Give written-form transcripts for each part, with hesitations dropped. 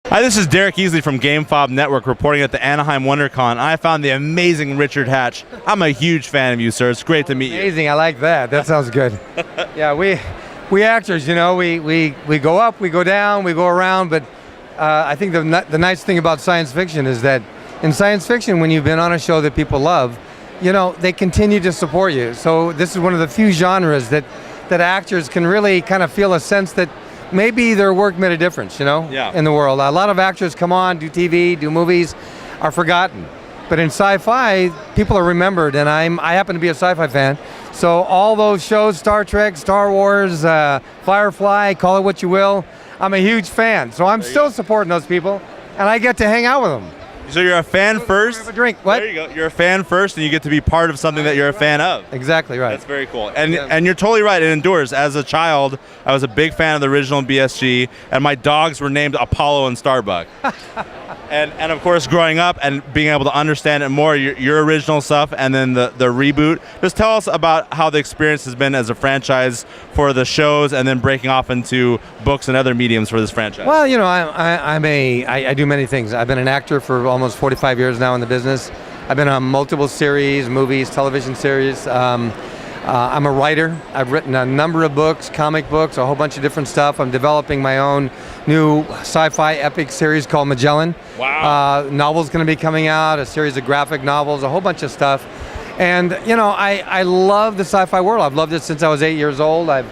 Hi, this is Derek Easley from GameFob Network reporting at the Anaheim WonderCon. I found the amazing Richard Hatch. I'm a huge fan of you, sir. It's great to meet you. Amazing, I like that. That sounds good. Yeah, we actors, you know, we go up, we go down, we go around, but I think the nice thing about science fiction is that in science fiction, when you've been on a show that people love, you know, they continue to support you. So this is one of the few genres that actors can really kind of feel a sense that maybe their work made a difference, you know, in the world. A lot of actors come on, do TV, do movies, are forgotten. But in sci-fi, people are remembered, and I happen to be a sci-fi fan. So all those shows, Star Trek, Star Wars, Firefly, call it what you will, I'm a huge fan. So I'm still supporting those people, and I get to hang out with them. So you're a fan first? Have a drink. What? There you go. You're a fan first, and you get to be part of something that you're a fan of. Exactly right. That's very cool. And you're totally right. It endures. As a child, I was a big fan of the original BSG, and my dogs were named Apollo and Starbuck. and of course, growing up and being able to understand it more, your original stuff, and then the reboot. Just tell us about how the experience has been as a franchise for the shows, and then breaking off into books and other mediums for this franchise. Well, you know, I do many things. I've been an actor for almost 45 years now in the business. I've been on multiple series, movies, television series. I'm a writer. I've written a number of books, comic books, a whole bunch of different stuff. I'm developing my own new sci-fi epic series called Magellan. Wow. Novel's going to be coming out, a series of graphic novels, a whole bunch of stuff. And, you know, I love the sci-fi world. I've loved it since I was 8 years old. I've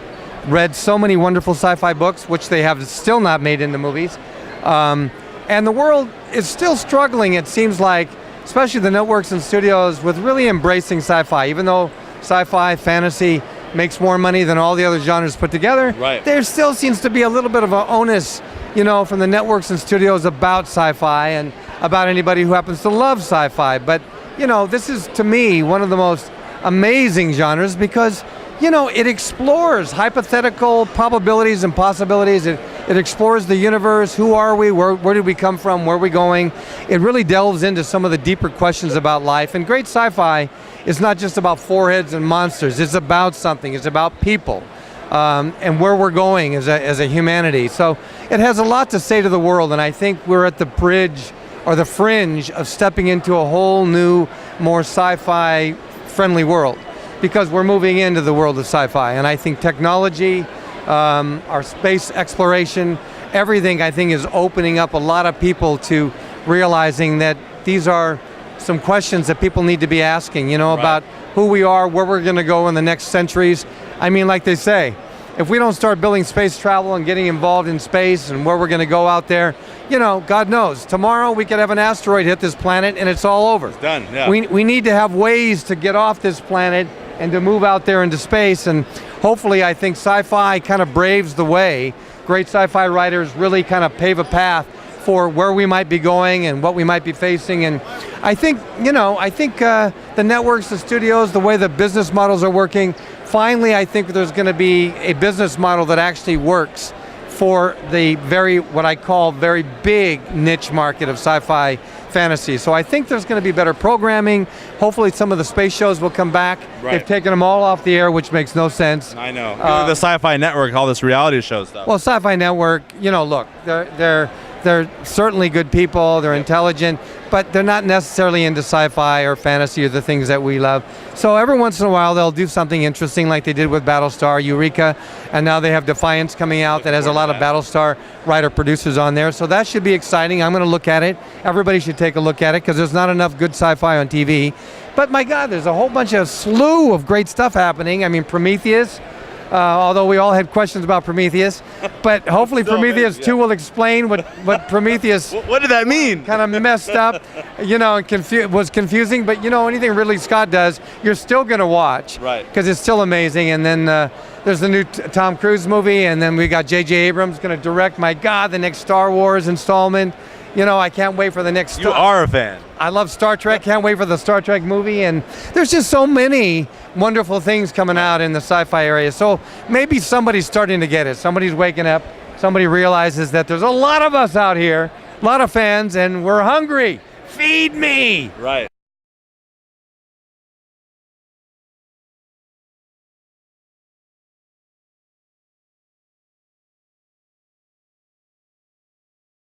read so many wonderful sci-fi books, which they have still not made into movies. And the world is still struggling, it seems like, especially the networks and studios, with really embracing sci-fi. Even though sci-fi, fantasy makes more money than all the other genres put together, right, there still seems to be a little bit of an onus, you know, from the networks and studios about sci-fi and about anybody who happens to love sci-fi. But, you know, this is, to me, one of the most amazing genres because, you know, it explores hypothetical probabilities and possibilities. It explores the universe. Who are we? Where did we come from? Where are we going? It really delves into some of the deeper questions about life. And great sci-fi is not just about foreheads and monsters. It's about something. It's about people and where we're going as a humanity. So it has a lot to say to the world. And I think we're at the bridge or the fringe of stepping into a whole new, more sci-fi friendly world, because we're moving into the world of sci-fi. And I think technology, our space exploration, everything I think is opening up a lot of people to realizing that these are some questions that people need to be asking, you know, about who we are, where we're going to go in the next centuries. I mean, like they say, if we don't start building space travel and getting involved in space and where we're going to go out there, you know, God knows, tomorrow we could have an asteroid hit this planet and it's all over. It's done, yeah. We need to have ways to get off this planet and to move out there into space, and hopefully I think sci-fi kind of braves the way. Great sci-fi writers really kind of pave a path for where we might be going and what we might be facing. And I think, you know, the networks, the studios, the way the business models are working, finally I think there's going to be a business model that actually works for the what I call very big niche market of sci-fi fantasy. So I think there's going to be better programming. Hopefully some of the space shows will come back. Right. They've taken them all off the air, which makes no sense. I know. The Sci-Fi Network, all this reality show stuff. Well, Sci-Fi Network, you know, look, they're certainly good people, they're intelligent, but they're not necessarily into sci-fi or fantasy or the things that we love. So every once in a while they'll do something interesting like they did with Battlestar, Eureka, and now they have Defiance coming out that has a lot of Battlestar writer-producers on there. So that should be exciting. I'm going to look at it. Everybody should take a look at it because there's not enough good sci-fi on TV. But my God, there's a whole bunch of slew of great stuff happening. I mean, Prometheus, although we all had questions about Prometheus, but hopefully Prometheus 2 will explain what Prometheus what did that mean? Kind of messed up, you know, and was confusing. But you know, anything Ridley Scott does, you're still going to watch, right? Because it's still amazing. And then there's the new Tom Cruise movie, and then we got J.J. Abrams going to direct. My God, the next Star Wars installment. You know, I can't wait for the next. You are a fan. I love Star Trek. Can't wait for the Star Trek movie. And there's just so many wonderful things coming out in the sci-fi area. So maybe somebody's starting to get it. Somebody's waking up. Somebody realizes that there's a lot of us out here, a lot of fans, and we're hungry. Feed me. Right.